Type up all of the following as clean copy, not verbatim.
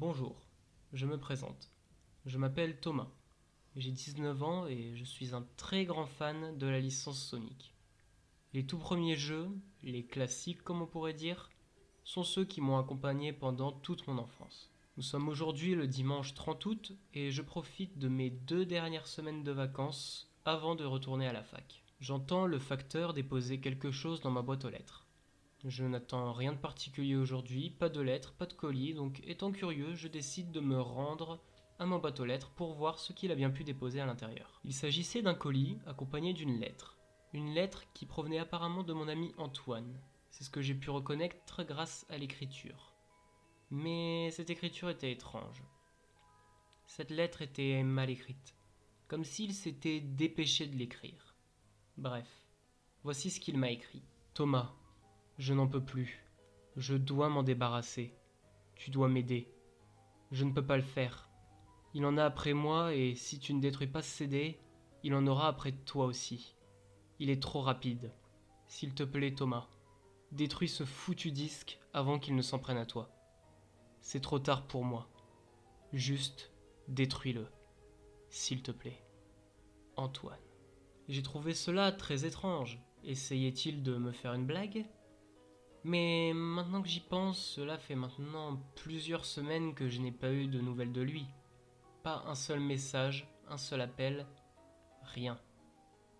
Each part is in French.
Bonjour, je me présente. Je m'appelle Thomas. J'ai 19 ans et je suis un très grand fan de la licence Sonic. Les tout premiers jeux, les classiques comme on pourrait dire, sont ceux qui m'ont accompagné pendant toute mon enfance. Nous sommes aujourd'hui le dimanche 30 août et je profite de mes 2 dernières semaines de vacances avant de retourner à la fac. J'entends le facteur déposer quelque chose dans ma boîte aux lettres. Je n'attends rien de particulier aujourd'hui, pas de lettres, pas de colis, donc étant curieux, je décide de me rendre à ma boîte aux lettres pour voir ce qu'il a bien pu déposer à l'intérieur. Il s'agissait d'un colis accompagné d'une lettre. Une lettre qui provenait apparemment de mon ami Antoine. C'est ce que j'ai pu reconnaître grâce à l'écriture. Mais cette écriture était étrange. Cette lettre était mal écrite, comme s'il s'était dépêché de l'écrire. Bref, voici ce qu'il m'a écrit. Thomas, je n'en peux plus. Je dois m'en débarrasser. Tu dois m'aider. Je ne peux pas le faire. Il en a après moi et si tu ne détruis pas ce CD, il en aura après toi aussi. Il est trop rapide. S'il te plaît, Thomas, détruis ce foutu disque avant qu'il ne s'en prenne à toi. C'est trop tard pour moi. Juste détruis-le. S'il te plaît. Antoine. J'ai trouvé cela très étrange. Essayait-il de me faire une blague ? Mais maintenant que j'y pense, cela fait maintenant plusieurs semaines que je n'ai pas eu de nouvelles de lui. Pas un seul message, un seul appel, rien.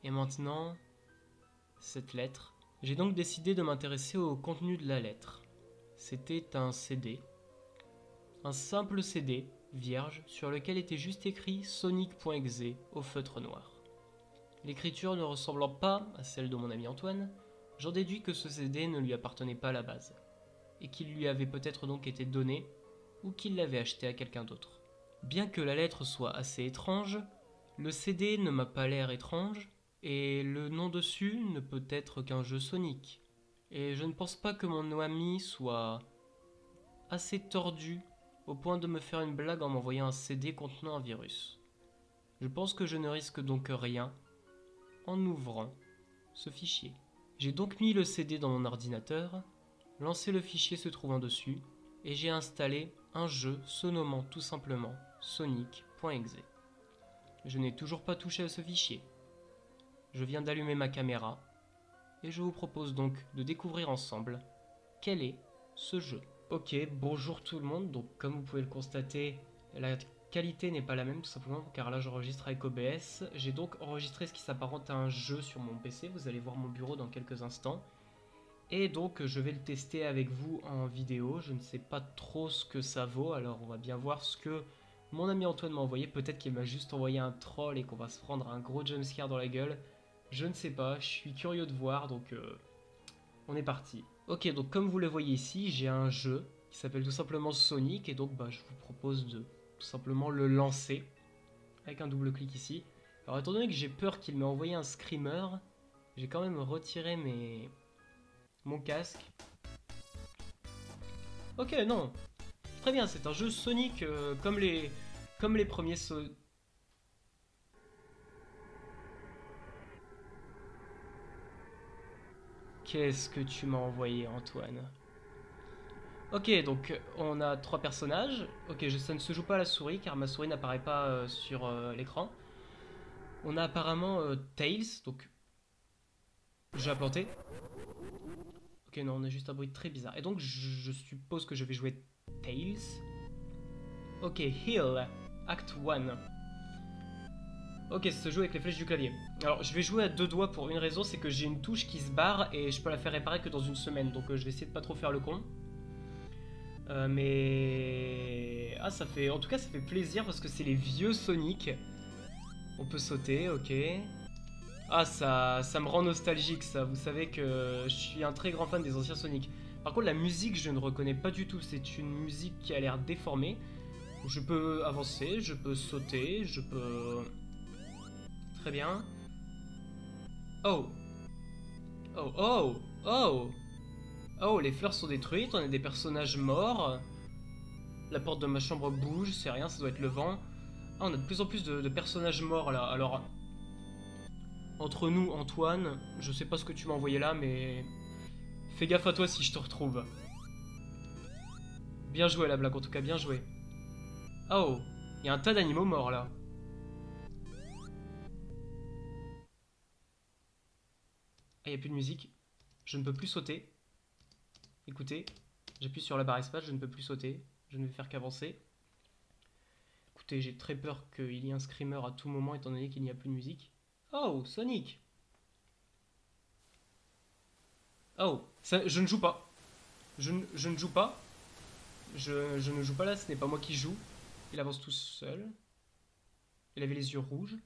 Et maintenant, cette lettre. J'ai donc décidé de m'intéresser au contenu de la lettre. C'était un CD. Un simple CD, vierge, sur lequel était juste écrit Sonic.exe au feutre noir. L'écriture ne ressemblant pas à celle de mon ami Antoine, j'en déduis que ce CD ne lui appartenait pas à la base, et qu'il lui avait peut-être donc été donné, ou qu'il l'avait acheté à quelqu'un d'autre. Bien que la lettre soit assez étrange, le CD ne m'a pas l'air étrange, et le nom dessus ne peut être qu'un jeu Sonic. Et je ne pense pas que mon ami soit assez tordu au point de me faire une blague en m'envoyant un CD contenant un virus. Je pense que je ne risque donc rien en ouvrant ce fichier. J'ai donc mis le CD dans mon ordinateur, lancé le fichier se trouvant dessus, et j'ai installé un jeu se nommant tout simplement Sonic.exe. Je n'ai toujours pas touché à ce fichier. Je viens d'allumer ma caméra, et je vous propose donc de découvrir ensemble quel est ce jeu. Ok, bonjour tout le monde, donc comme vous pouvez le constater, la qualité n'est pas la même tout simplement car là j'enregistre avec OBS. J'ai donc enregistré ce qui s'apparente à un jeu sur mon PC, vous allez voir mon bureau dans quelques instants. Et donc je vais le tester avec vous en vidéo, je ne sais pas trop ce que ça vaut, alors on va bien voir ce que mon ami Antoine m'a envoyé. Peut-être qu'il m'a juste envoyé un troll et qu'on va se prendre un gros jumpscare dans la gueule. Je ne sais pas, je suis curieux de voir, donc on est parti. Ok, donc comme vous le voyez ici, j'ai un jeu qui s'appelle tout simplement Sonic, et donc je vous propose de tout simplement le lancer avec un double clic ici. Alors étant donné que j'ai peur qu'il m'ait envoyé un screamer, j'ai quand même retiré mon casque. Ok, non, très bien, c'est un jeu Sonic comme les premiers Qu'est-ce que tu m'as envoyé, Antoine? Ok, donc on a 3 personnages. Ok, ça ne se joue pas à la souris car ma souris n'apparaît pas sur l'écran. On a apparemment Tails, donc j'ai à planter. Ok, non, on a juste un bruit très bizarre. Et donc je suppose que je vais jouer Tails. Ok, Heal, Act 1. Ok, ça se joue avec les flèches du clavier. Alors je vais jouer à 2 doigts pour une raison, c'est que j'ai une touche qui se barre et je peux la faire réparer que dans une semaine. Donc je vais essayer de pas trop faire le con. Mais... Ah, ça fait... En tout cas, ça fait plaisir parce que c'est les vieux Sonic. On peut sauter, ok. Ah, ça me rend nostalgique, ça. Vous savez que je suis un très grand fan des anciens Sonic. Par contre, la musique, je ne reconnais pas du tout. C'est une musique qui a l'air déformée. Je peux avancer, je peux sauter, je peux... Très bien. Oh. Oh, oh, oh. Oh, les fleurs sont détruites, on a des personnages morts. La porte de ma chambre bouge, c'est rien, ça doit être le vent. Ah, on a de plus en plus de personnages morts là. Alors, entre nous, Antoine, je sais pas ce que tu m'as envoyé là, mais fais gaffe à toi si je te retrouve. Bien joué la blague, en tout cas, bien joué. Oh, il y a un tas d'animaux morts là. Ah, il n'y a plus de musique. Je ne peux plus sauter. Écoutez, j'appuie sur la barre espace, je ne peux plus sauter. Je ne vais faire qu'avancer. Écoutez, j'ai très peur qu'il y ait un screamer à tout moment étant donné qu'il n'y a plus de musique. Oh, Sonic! Oh, ça, je ne joue pas. Je ne joue pas. Je ne joue pas là, ce n'est pas moi qui joue. Il avance tout seul. Il avait les yeux rouges.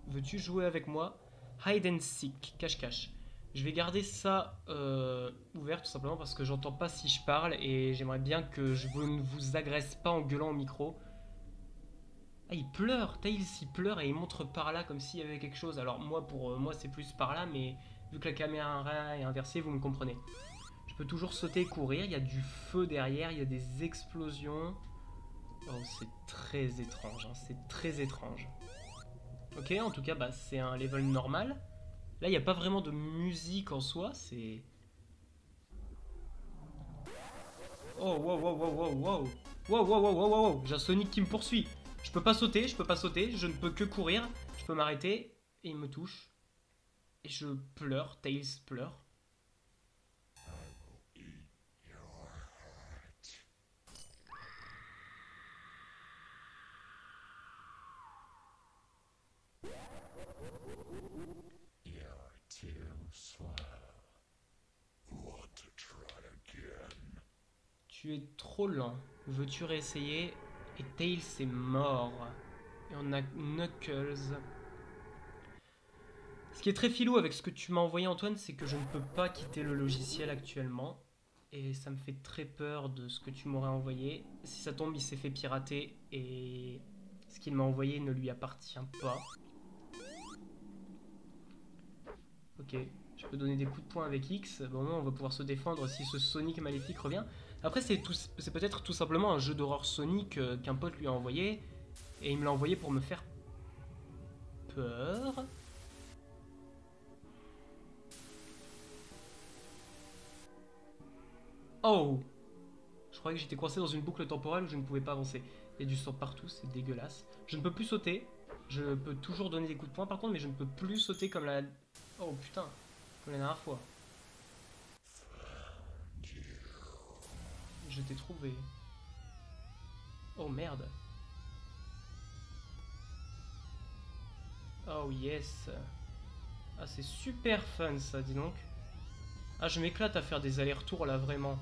Veux-tu jouer avec moi? Hide and seek, cache-cache. Je vais garder ça ouvert tout simplement parce que j'entends pas si je parle et j'aimerais bien que je ne vous agresse pas en gueulant au micro. Ah, il pleure, Tails il pleure et il montre par là comme s'il y avait quelque chose. Alors moi pour moi c'est plus par là, mais vu que la caméra est inversée, vous me comprenez. Je peux toujours sauter et courir, il y a du feu derrière, il y a des explosions. Oh, c'est très étrange, hein, c'est très étrange. Ok, en tout cas, bah, c'est un level normal. Là, il n'y a pas vraiment de musique en soi, c'est... Oh, wow, wow, wow, wow, wow. Wow, wow, wow, wow, wow, wow. J'ai un Sonic qui me poursuit. Je peux pas sauter, je peux pas sauter, je ne peux que courir. Je peux m'arrêter et il me touche. Et je pleure, Tails pleure. Tu es trop lent. Veux-tu réessayer? Et Tails est mort. Et on a Knuckles. Ce qui est très filou avec ce que tu m'as envoyé, Antoine, c'est que je ne peux pas quitter le logiciel actuellement. Et ça me fait très peur de ce que tu m'aurais envoyé. Si ça tombe, il s'est fait pirater et ce qu'il m'a envoyé ne lui appartient pas. Ok, je peux donner des coups de poing avec X. Bon, on va pouvoir se défendre si ce Sonic maléfique revient. Après, c'est peut-être tout simplement un jeu d'horreur Sonic qu'un pote lui a envoyé. Et il me l'a envoyé pour me faire peur. Oh! Je croyais que j'étais coincé dans une boucle temporelle où je ne pouvais pas avancer. Il y a du sang partout, c'est dégueulasse. Je ne peux plus sauter. Je peux toujours donner des coups de poing par contre, mais je ne peux plus sauter comme la... Oh putain, comme la dernière fois. Je t'ai trouvé. Oh merde. Oh yes. Ah c'est super fun ça, dis donc. Ah je m'éclate à faire des allers-retours là vraiment.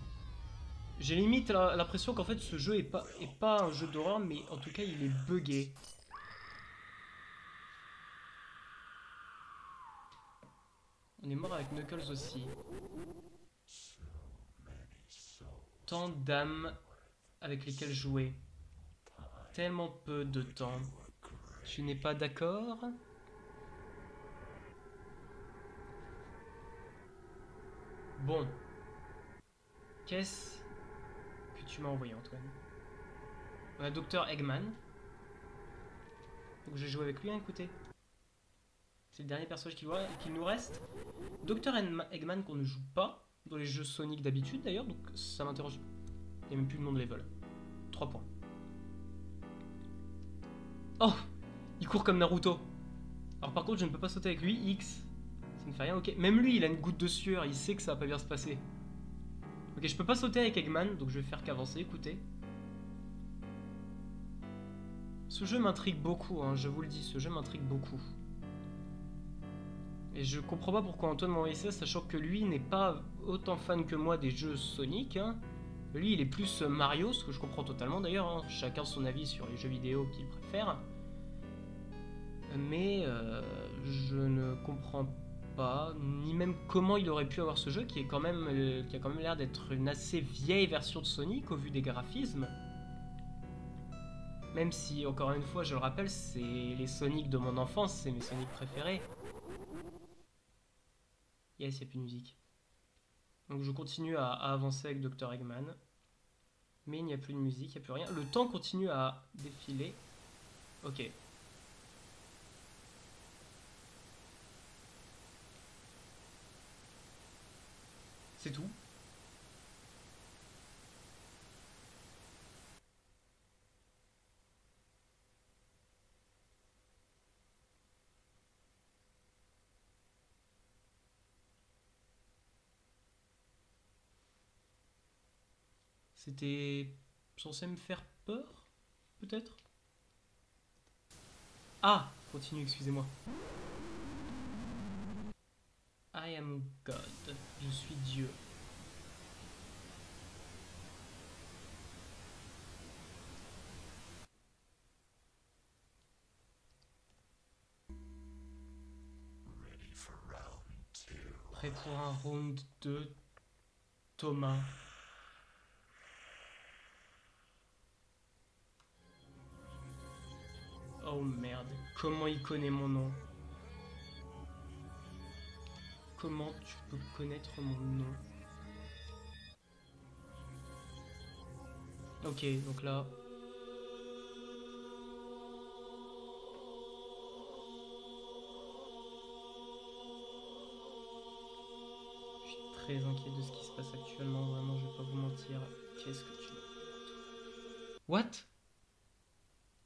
J'ai limite l'impression qu'en fait ce jeu est pas un jeu d'horreur, mais en tout cas il est buggé. On est mort avec Knuckles aussi. Tant d'âmes avec lesquelles jouer. Tellement peu de temps. Tu n'es pas d'accord? Bon. Qu'est-ce que tu m'as envoyé, Antoine? On a Dr Eggman. Donc je joue avec lui, hein, écoutez. C'est le dernier personnage qui nous reste. Dr Eggman qu'on ne joue pas dans les jeux Sonic d'habitude d'ailleurs, donc ça m'interroge. Il n'y a même plus de nom de level. 3 points. Oh! Il court comme Naruto. Alors par contre, je ne peux pas sauter avec lui. X. Ça ne fait rien, ok. Même lui, il a une goutte de sueur. Il sait que ça va pas bien se passer. Ok, je peux pas sauter avec Eggman, donc je vais faire qu'avancer, écoutez. Ce jeu m'intrigue beaucoup, hein, je vous le dis, ce jeu m'intrigue beaucoup. Et je comprends pas pourquoi Antoine m'a envoyé ça, sachant que lui n'est pas autant fan que moi des jeux Sonic. Hein. Lui, il est plus Mario, ce que je comprends totalement d'ailleurs. Hein. Chacun son avis sur les jeux vidéo qu'il préfère. Mais je ne comprends pas, ni même comment il aurait pu avoir ce jeu qui a quand même l'air d'être une assez vieille version de Sonic au vu des graphismes. Même si, encore une fois, je le rappelle, c'est les Sonic de mon enfance, c'est mes Sonic préférés. Yes, il n'y a plus de musique. Donc je continue à avancer avec Dr Eggman. Mais il n'y a plus de musique, il n'y a plus rien. Le temps continue à défiler. Ok. C'est tout. C'était censé me faire peur, peut-être? Ah, continue, excusez-moi. I am God. Je suis Dieu. Prêt pour un round 2, Thomas. Oh merde, comment il connaît mon nom? Comment tu peux connaître mon nom? Ok, donc là... Je suis très inquiet de ce qui se passe actuellement, vraiment, je vais pas vous mentir. Qu'est-ce que tu veux? What?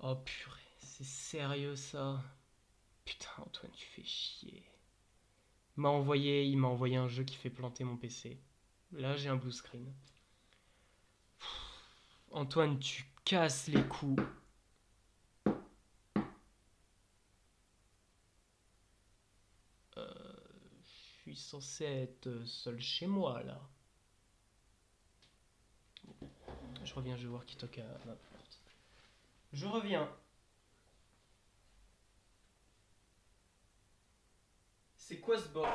Oh purée, c'est sérieux ça? Putain, Antoine, tu fais chier. Il m'a envoyé un jeu qui fait planter mon PC. Là, j'ai un blue screen. Antoine, tu casses les coups. Je suis censé être seul chez moi, là. Je reviens, je vais voir qui toque à ma porte. Je reviens. C'est quoi ce bord?